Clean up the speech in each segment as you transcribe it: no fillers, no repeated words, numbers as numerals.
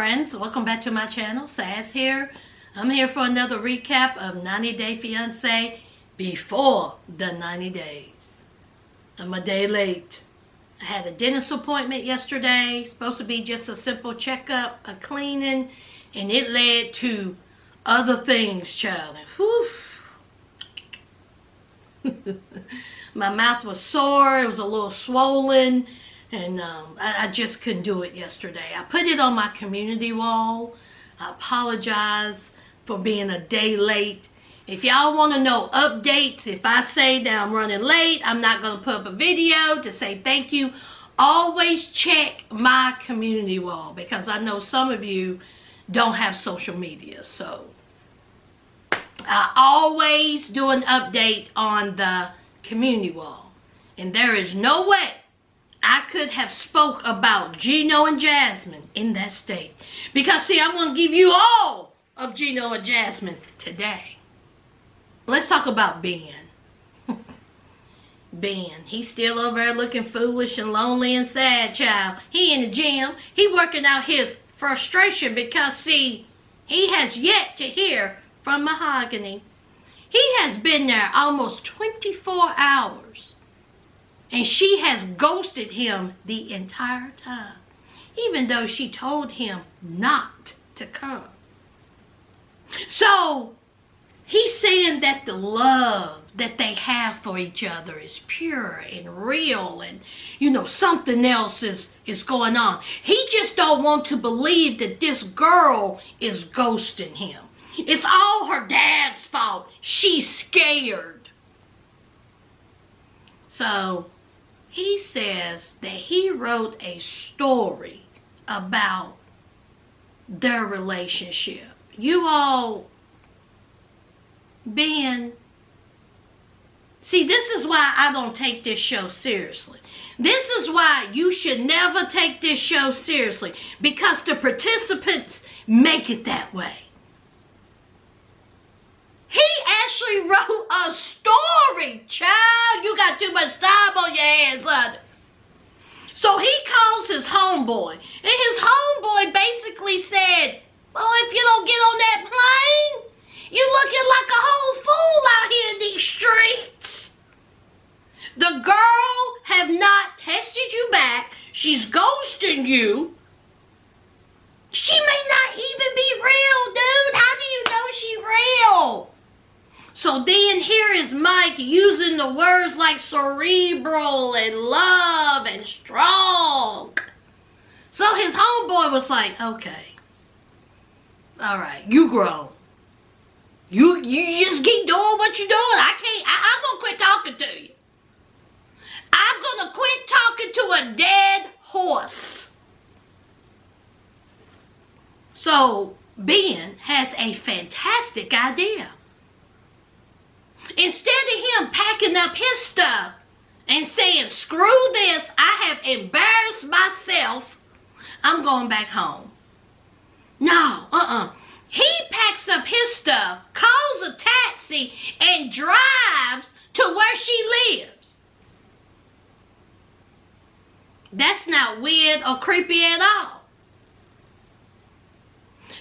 friends, welcome back to my channel. Saz here. I'm here for another recap of 90 Day Fiance before the 90 days. I'm a day late. I had a dentist appointment yesterday. Supposed to be just a simple checkup, a cleaning, and it led to other things, child. Whew. My mouth was sore. It was a little swollen. And I just couldn't do it yesterday. I put it on my community wall. I apologize for being a day late. If y'all want to know updates, if I say that I'm running late, I'm not going to put up a video to say thank you. Always check my community wall because I know some of you don't have social media. So I always do an update on the community wall. And there is no way I could have spoke about Gino and Jasmine in that state. Because, see, I'm going to give you all of Gino and Jasmine today. Let's talk about Ben. Ben, he's still over there looking foolish and lonely and sad, child. He in the gym. He working out his frustration because, see, he has yet to hear from Mahogany. He has been there almost 24 hours. And she has ghosted him the entire time. Even though she told him not to come. So, he's saying that the love that they have for each other is pure and real. And, you know, something else is going on. He just don't want to believe that this girl is ghosting him. It's all her dad's fault. She's scared. So, he says that he wrote a story about their relationship. You all, Ben, see, this is why I don't take this show seriously. This is why you should never take this show seriously. Because the participants make it that way. He actually wrote a story, child. You got too much time on your hands, honey. So he calls his homeboy. And his homeboy basically said, well, if you don't get on that plane, you looking like a whole fool out here in these streets. The girl have not texted you back. She's ghosting you. She may not even be real, dude. How do you know she real? So then here is Mike using the words like cerebral and love and strong. So his homeboy was like, okay, all right, you grown. You just keep doing what you're doing. I'm going to quit talking to you. I'm going to quit talking to a dead horse. So Ben has a fantastic idea. Instead of him packing up his stuff and saying, screw this, I have embarrassed myself, I'm going back home. No, He packs up his stuff, calls a taxi, and drives to where she lives. That's not weird or creepy at all.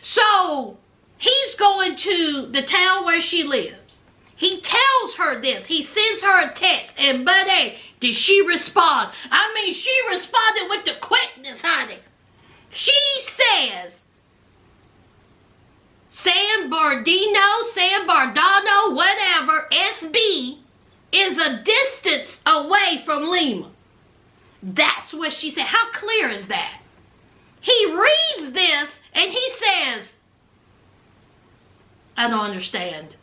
So, he's going to the town where she lives. He tells her this. He sends her a text. And buddy, did she respond? I mean, she responded with the quickness, honey. She says, San Bernardino, whatever, SB, is a distance away from Lima. That's what she said. How clear is that? He reads this and he says, I don't understand.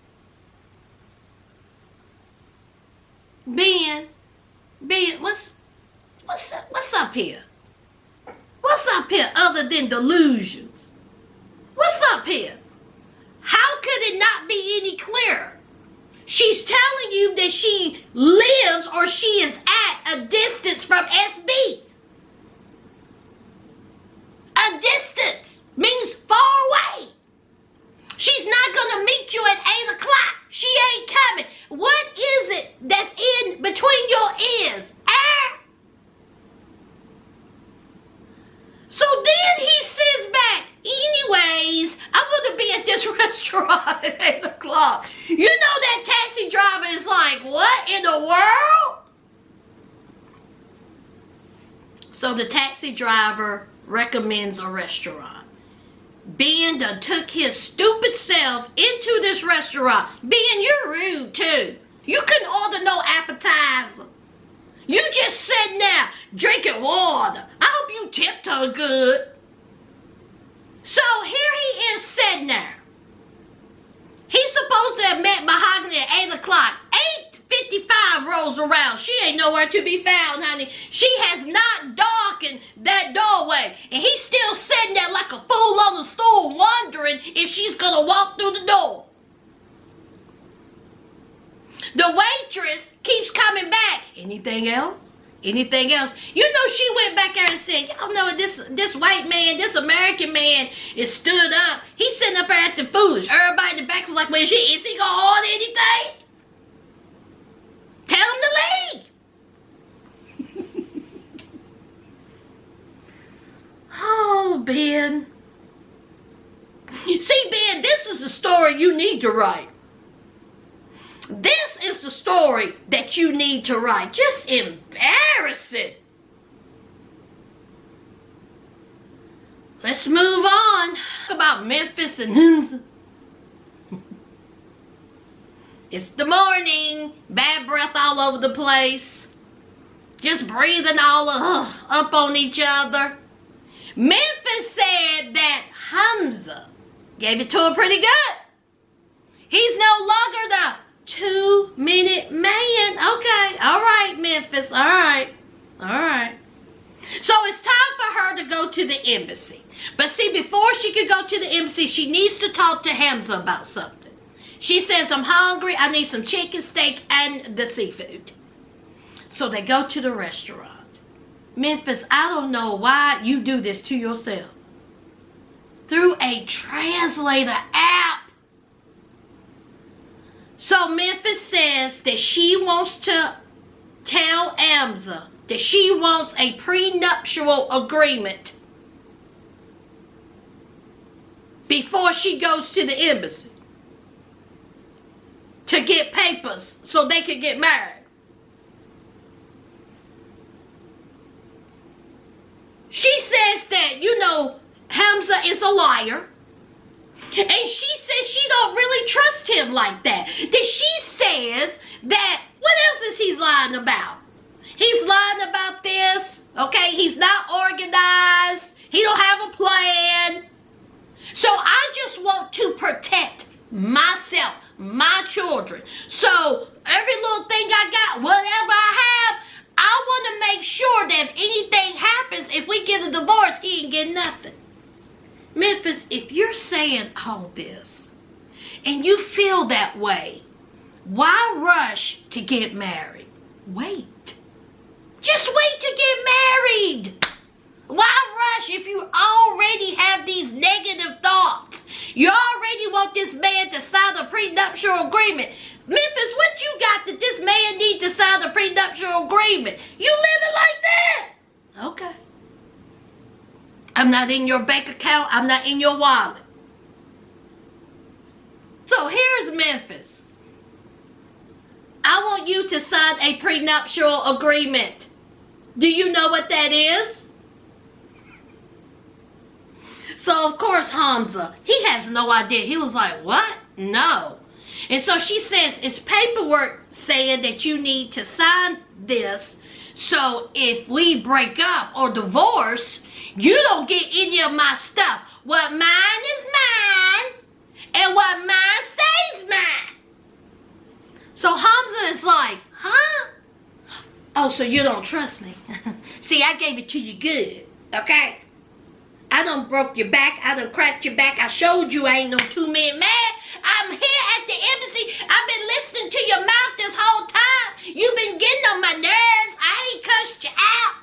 Ben, what's up here? What's up here other than delusions? What's up here? How could it not be any clearer? She's telling you that she lives or she is at a distance from SB. A distance means far away. She's not going to meet you at 8 o'clock. She ain't coming. What is it that's in between your ears? So then he sends back, at 8 o'clock. You know that taxi driver is like, what in the world? So the taxi driver recommends a restaurant. Ben done took his stupid self into this restaurant. Ben, you're rude too. You couldn't order no appetizer. You just sitting there drinking water. I hope you tipped her good. So here he is sitting there. He's supposed to have met Mahogany at 8 o'clock. 8:55 rolls around. She ain't nowhere to be found, honey. She has not darkened that doorway. And he's still sitting there like a fool on the stool wondering if she's going to walk through the door. The waitress keeps coming back. Anything else? Anything else? You know, she went back there and said, y'all know this white man, this American man is stood up. He's sitting up there acting foolish. Everybody in the back was like, well, is he going to order anything? Tell him to leave. Oh, Ben. See, Ben, this is the story you need to write. This is the story that you need to write. Just embarrassing. Let's move on. About Memphis and it's the morning. Bad breath all over the place. Just breathing all up on each other. Memphis said that Hamza gave it to her pretty good. He's no longer the 2-minute man. Okay, all right, Memphis. All right. So it's time for her to go to the embassy. But see, before she could go to the embassy, she needs to talk to Hamza about something. She says, I'm hungry. I need some chicken, steak, and the seafood. So they go to the restaurant. Memphis, I don't know why you do this to yourself. Through a translator app. So Memphis says that she wants to tell Hamza that she wants a prenuptial agreement before she goes to the embassy to get papers so they could get married. She says that, you know, Hamza is a liar. And she says she don't really trust him like that. That she says that, what else is he lying about? He's lying about this, okay? He's not organized. He don't have a plan. So I just want to protect myself, my children. So every little thing I got, whatever I have, I want to make sure that if anything happens, if we get a divorce, he ain't getting nothing. Memphis, if you're saying all this and you feel that way, why rush to get married? Wait. Just wait to get married. Why rush if you already have these negative thoughts? You already want this man to sign a prenuptial agreement. Memphis, what you got that this man needs to sign a prenuptial agreement? You living like that? Okay. I'm not in your bank account. I'm not in your wallet. So here's Memphis. I want you to sign a prenuptial agreement. Do you know what that is? So of course Hamza, he has no idea. He was like, what? No. And so she says, it's paperwork saying that you need to sign this. So if we break up or divorce, you don't get any of my stuff. What mine is mine, and what mine stays mine. So Hamza is like, huh? Oh, so you don't trust me. See, I gave it to you good, okay? I done broke your back. I done cracked your back. I showed you I ain't no 2-minute man. I'm here at the embassy. I've been listening to your mouth this whole time. You've been getting on my nerves. I ain't cussed you out.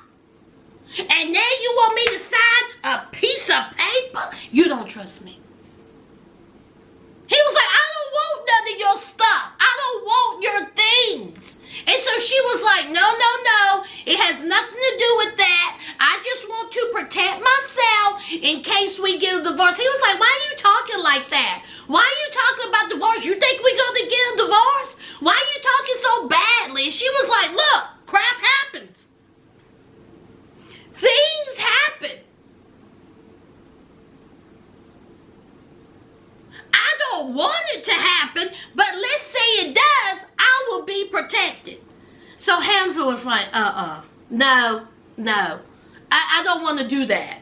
And now you want me to sign a piece of paper? You don't trust me. He was like, I don't want none of your stuff. I don't want your things. And so she was like, no. It has nothing to do with that. I just want to protect myself in case we get a divorce. He was like, why are you talking like that? Why are you talking about divorce? You think we're going to get a divorce? Why are you talking so badly? She was like, look, crap happens. Things happen. I don't want it to happen, but let's say it does, I will be protected. So Hamza was like, no, I don't want to do that.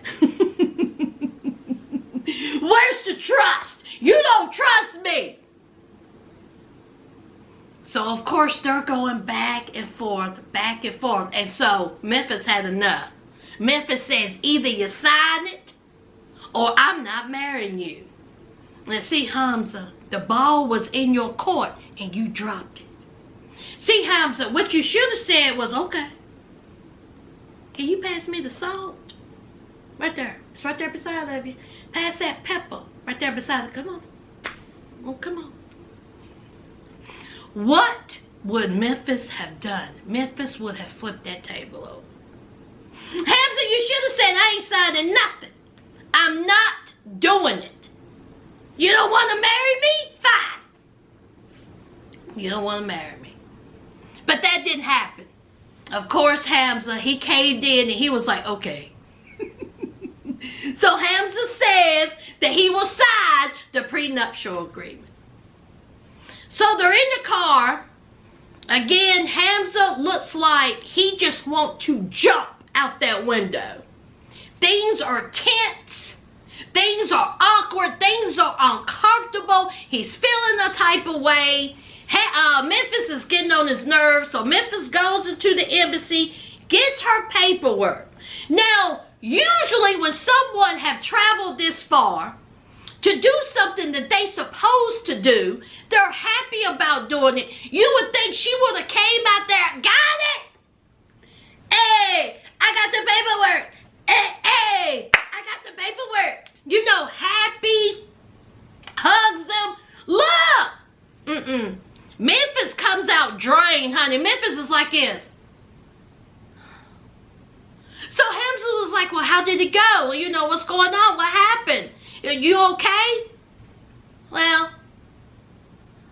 Where's the trust? You don't trust me. So of course they're going back and forth. And so Memphis had enough. Memphis says, either you sign it or I'm not marrying you. And see, Hamza, the ball was in your court and you dropped it. See, Hamza, what you should have said was, okay, can you pass me the salt? Right there. It's right there beside of you. Pass that pepper. Right there beside it. Come on. Oh, come on. What would Memphis have done? Memphis would have flipped that table over. Hamza, you should have said, I ain't signing nothing. I'm not doing it. You don't want to marry me? Fine. You don't want to marry me. But that didn't happen. Of course, Hamza, he caved in and he was like, okay. So Hamza says that he will sign the prenuptial agreement. So they're in the car. Again, Hamza looks like he just wants to jump out that window. Things are tense. Things are awkward. Things are uncomfortable. He's feeling a type of way. Memphis is getting on his nerves. So Memphis goes into the embassy, gets her paperwork. Now, usually when someone have traveled this far to do something that they supposed to do, they're happy about doing it. You would think she would have came out there, got it? Hey, I got the paperwork. Hey, I got the paperwork. You know, happy, hugs them. Look. Memphis comes out drained, honey. Memphis is like this. So Hamza was like, well, how did it go? You know, what's going on? What happened? You okay? Well,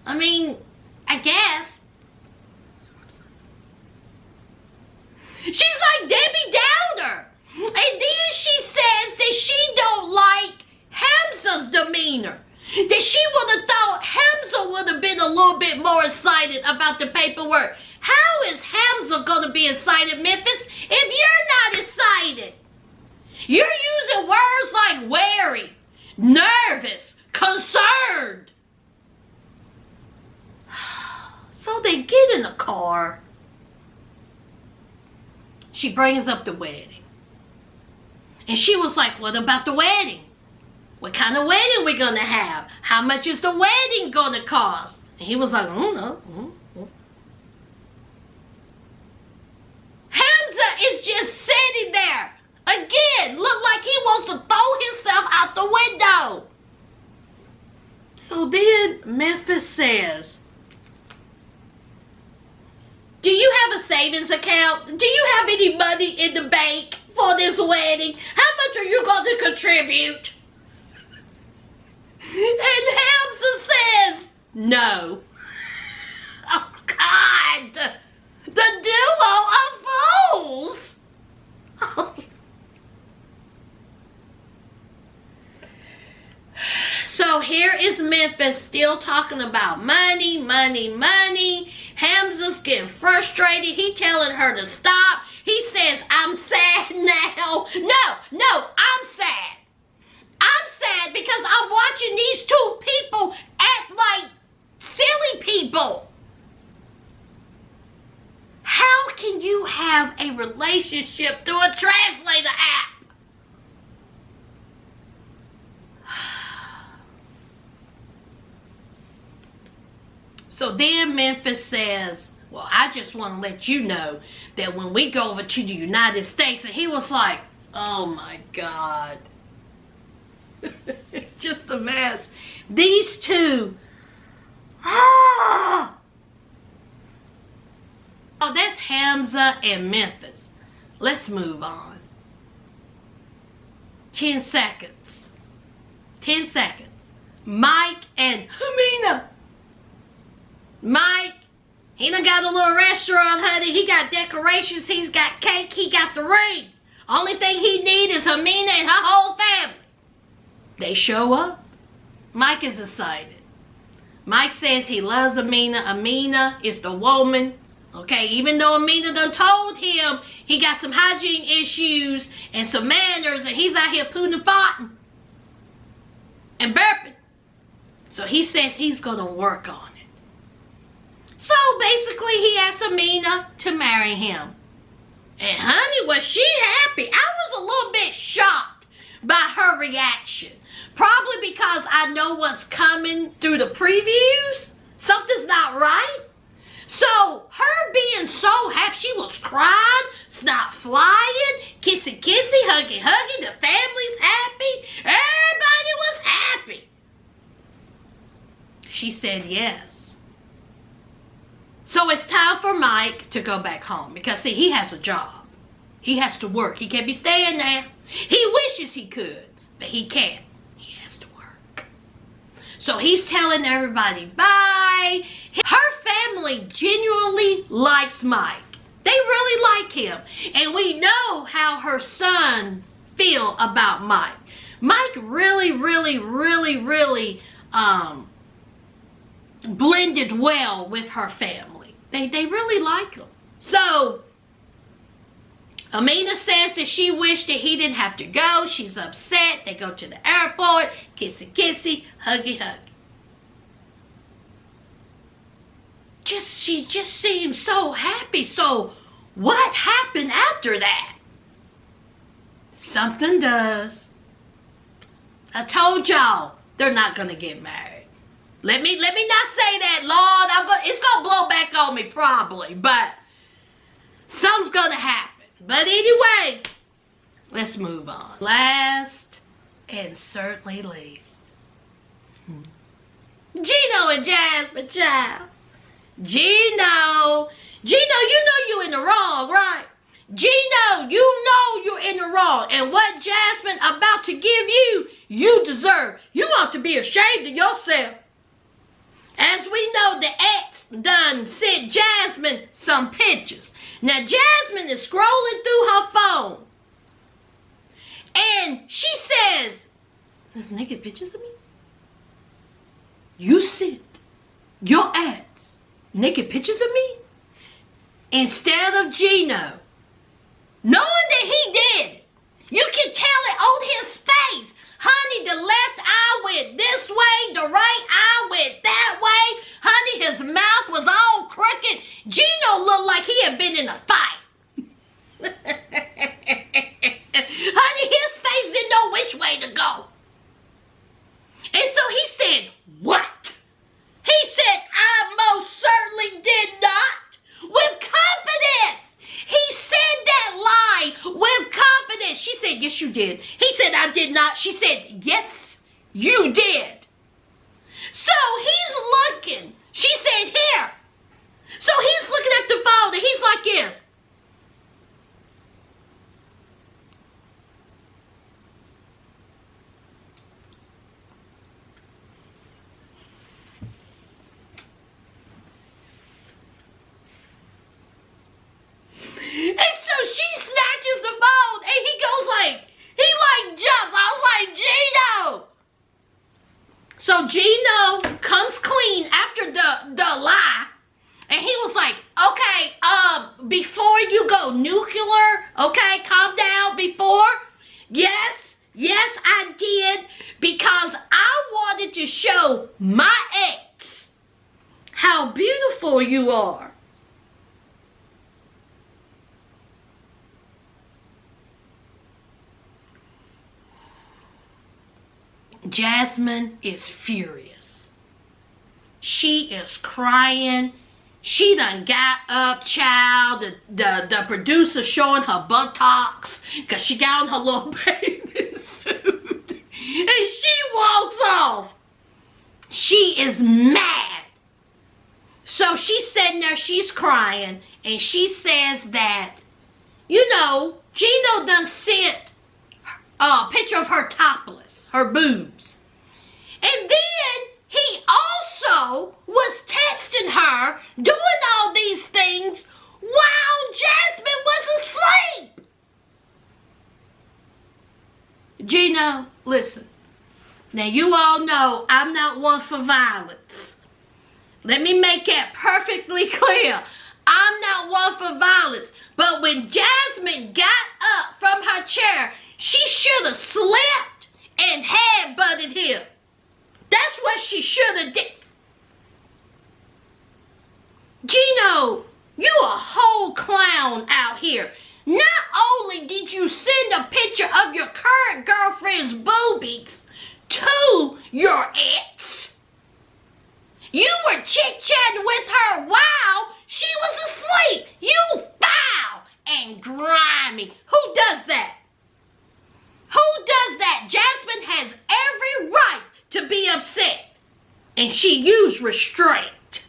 I mean, I guess. She's like Debbie Downer. And then she says that she don't like Hamza's demeanor. That she would have thought Hamza would have been a little bit more excited about the paperwork. How is Hamza going to be excited, Memphis, if you're not excited? You're using words like wary, nervous, concerned. So they get in the car. She brings up the wedding. And she was like, what about the wedding? What kind of wedding we going to have? How much is the wedding going to cost? And he was like, no. Hamza is just sitting there. Again, look like he wants to throw himself out the window. So then Memphis says, do you have a savings account? Do you have any money in the bank for this wedding? How much are you going to contribute? And Hamza says, no. Oh, God. The duo of fools. Oh. So here is Memphis still talking about money. Hamza's getting frustrated. He telling her to stop. He says, I'm sad now. No, I'm sad. I'm sad because I'm watching these two people act like silly people. How can you have a relationship through a translator app? So then Memphis says, well, I just want to let you know that when we go over to the United States, and he was like, oh my God. Just a mess. These two. Oh, that's Hamza and Memphis. Let's move on. 10 seconds. 10 seconds. Mike and Amina. Mike, he done got a little restaurant, honey. He got decorations. He's got cake. He got the ring. Only thing he need is Amina and her whole family. They show up. Mike is excited. Mike says he loves Amina. Amina is the woman. Okay, even though Amina done told him he got some hygiene issues and some manners and he's out here pooing and farting and burping. So he says he's going to work on it. So basically he asked Amina to marry him. And honey, was she happy. I was a little bit shocked by her reaction. Probably because I know what's coming through the previews. Something's not right. So her being so happy, she was crying, snot flying, kissy kissy, huggy huggy, the family's happy, everybody was happy. She said yes. So it's time for Mike to go back home because see, he has a job. He has to work. He can't be staying there. He wishes he could, but he can't. He has to work. So he's telling everybody bye. Her family genuinely likes Mike. They really like him. And we know how her sons feel about Mike. Mike really blended well with her family. They really like him. So Amina says that she wished that he didn't have to go. She's upset. They go to the airport. Kissy kissy, huggy huggy. She just seemed so happy. So what happened after that? Something does. I told y'all they're not gonna get married. Let me not say that, Lord. It's gonna blow back on me probably, but something's gonna happen. But anyway, let's move on. Last and certainly least, Gino and Jasmine, child. Gino, you know you in the wrong, right? Gino, you know you're in the wrong. And what Jasmine about to give you, you deserve. You ought to be ashamed of yourself. As we know, the ex done sent Jasmine some pictures. Now, Jasmine is scrolling through her phone. And she says, there's naked pictures of me? You sent your ex naked pictures of me? Instead of Gino. Knowing that he did. You can tell it on his face. Honey, the left eye went this way. The right eye went that way. Honey, his mouth was all crooked. Gino looked like he had been in a fight. Honey, his face didn't know which way to go. And so he said, what? He said, I most certainly did not. With confidence. He said that lie with confidence. She said, yes, you did. He said, I did not. She said, yes, you did. So he's looking. She said, here. So he's looking at the phone and he's like this. And so she snatches the phone and he goes like, he jumps. I was like, Gino. So Gino comes clean after the lie. And he was like, okay, before you go nuclear, okay, calm down before. Yes, I did. Because I wanted to show my ex how beautiful you are. Jasmine is furious. She is crying. She done got up, child. The producer showing her buttocks because she got on her little bathing suit. And she walks off. She is mad. So she's sitting there, she's crying, and she says that, you know, Gino done sent a picture of her topless, her boobs. And then Gino was testing her, doing all these things while Jasmine was asleep. Gino, listen. Now you all know I'm not one for violence. Let me make that perfectly clear. I'm not one for violence. But when Jasmine got up from her chair, she should have slipped and headbutted him. That's what she should have did. Gino, you a whole clown out here. Not only did you send a picture of your current girlfriend's boobies to your ex, you were chit-chatting with her while she was asleep. You foul and grimy. Who does that? Who does that? Jasmine has every right to be upset. And she used restraint.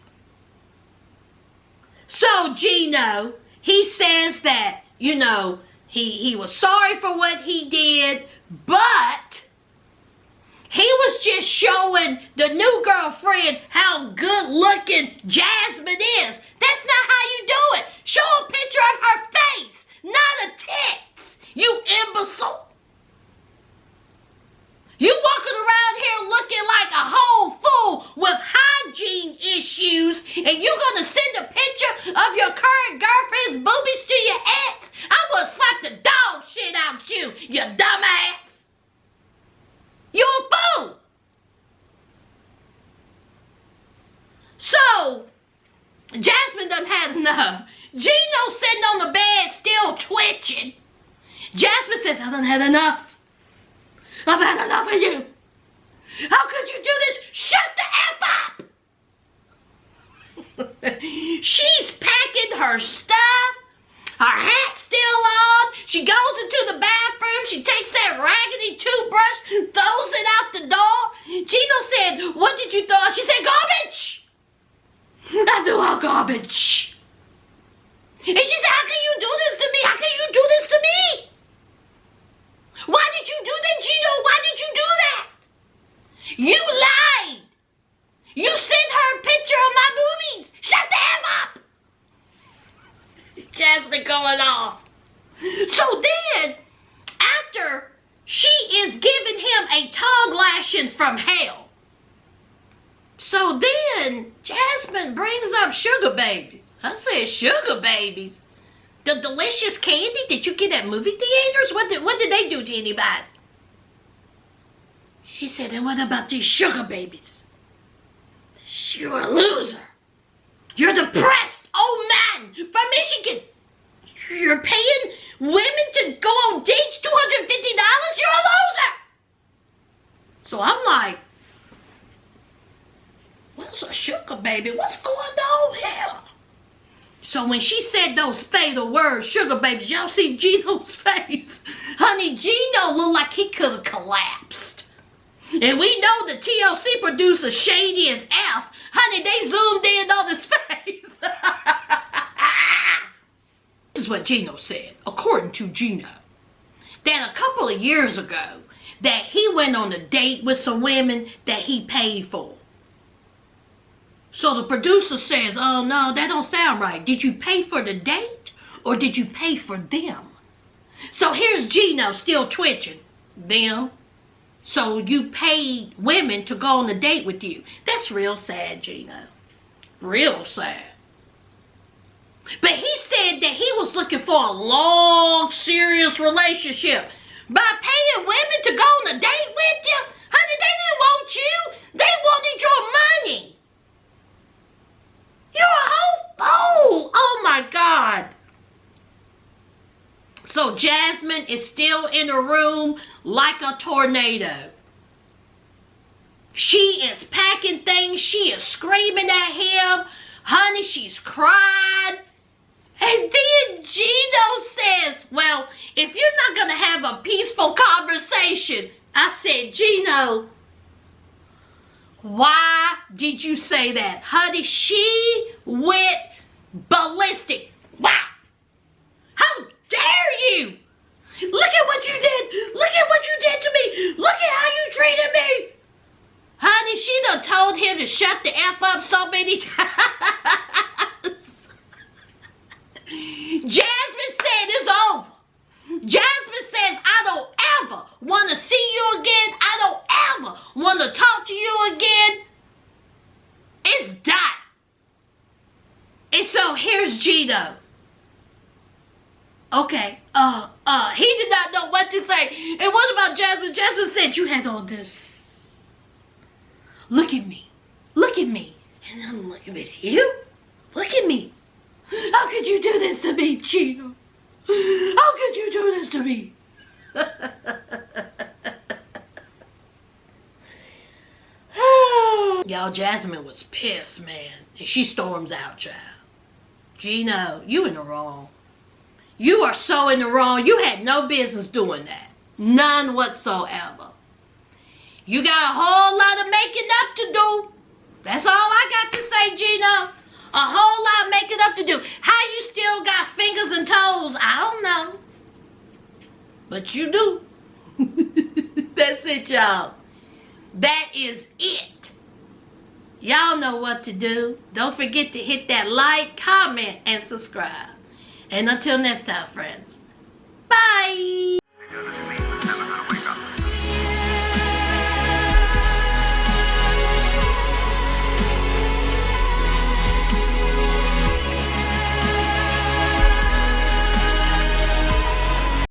So Gino, he says that, you know, he was sorry for what he did, but he was just showing the new girlfriend how good looking Jasmine is. That's not how you do it. Show a picture of her face, not a tits, you imbecile. You walking around here looking like a whole fool with hygiene issues, and you gonna send a picture of your current girlfriend's boobies to your ex? I would slap the dog shit out you, you dumbass. You a fool. So, Jasmine done had enough. Gino sitting on the bed still twitching. Jasmine said, I done had enough. I've had enough of you. How could you do this? Shut the F up. She's packing her stuff. Her hat's still on. She goes into the bathroom. She takes that raggedy toothbrush, throws it out the door. Gino said, what did you throw? She said, garbage. I threw out garbage. And she said, how can you do this to me? How can you do this to me? Why did you do that, Gino? Why did you do that? You lied. You sent her a picture of my boobies. Shut the F up. Jasmine going off. So then, after she is giving him a tongue lashing from hell. So then, Jasmine brings up sugar babies. I said sugar babies. The delicious candy that you get at movie theaters? What did they do to anybody? She said, and what about these sugar babies? You're a loser. You're a depressed old man from Michigan. You're paying women to go on dates $250? You're a loser. So I'm like, what's a sugar baby? What's going on here? So when she said those fatal words, sugar babies, y'all see Gino's face? Honey, Gino looked like he could have collapsed. And we know the TLC producer shady as F. Honey, they zoomed in on his face. This is what Gino said, according to Gino. That a couple of years ago, that he went on a date with some women that he paid for. So the producer says, oh no, that don't sound right. Did you pay for the date or did you pay for them? So here's Gino still twitching. Them. So you paid women to go on a date with you. That's real sad, Gino. Real sad. But he said that he was looking for a long, serious relationship. By paying women to go on a date with you? Honey, they didn't want you. They wanted your money. You're a whole fool. Oh my God. So Jasmine is still in the room like a tornado. She is packing things. She is screaming at him. Honey, she's cried. And then Gino says, well, if you're not going to have a peaceful conversation, I said, Gino, why did you say that? Honey, she went ballistic. Wow. How dare you? Look at what you did. Look at what you did to me. Look at how you treated me. Honey, she done told him to shut the F up so many times. Jasmine said it's over. Jasmine says, I don't ever want to see you again. I don't ever want to talk to you again. It's done. And so here's Gino. Okay, he did not know what to say. And what about Jasmine? Jasmine said, you had all this. Look at me. Look at me. And I'm looking at you. Look at me. How could you do this to me, Gino? How could you do this to me? Y'all, Jasmine was pissed, man. And she storms out, child. Gino, you in the wrong. You are so in the wrong. You had no business doing that. None whatsoever. You got a whole lot of making up to do. That's all I got to say, Gino. A whole lot of making up to do. How you still got fingers and toes, I don't know. But you do. That's it, y'all. That is it. Y'all know what to do. Don't forget to hit that like, comment, and subscribe. And until next time, friends. Bye.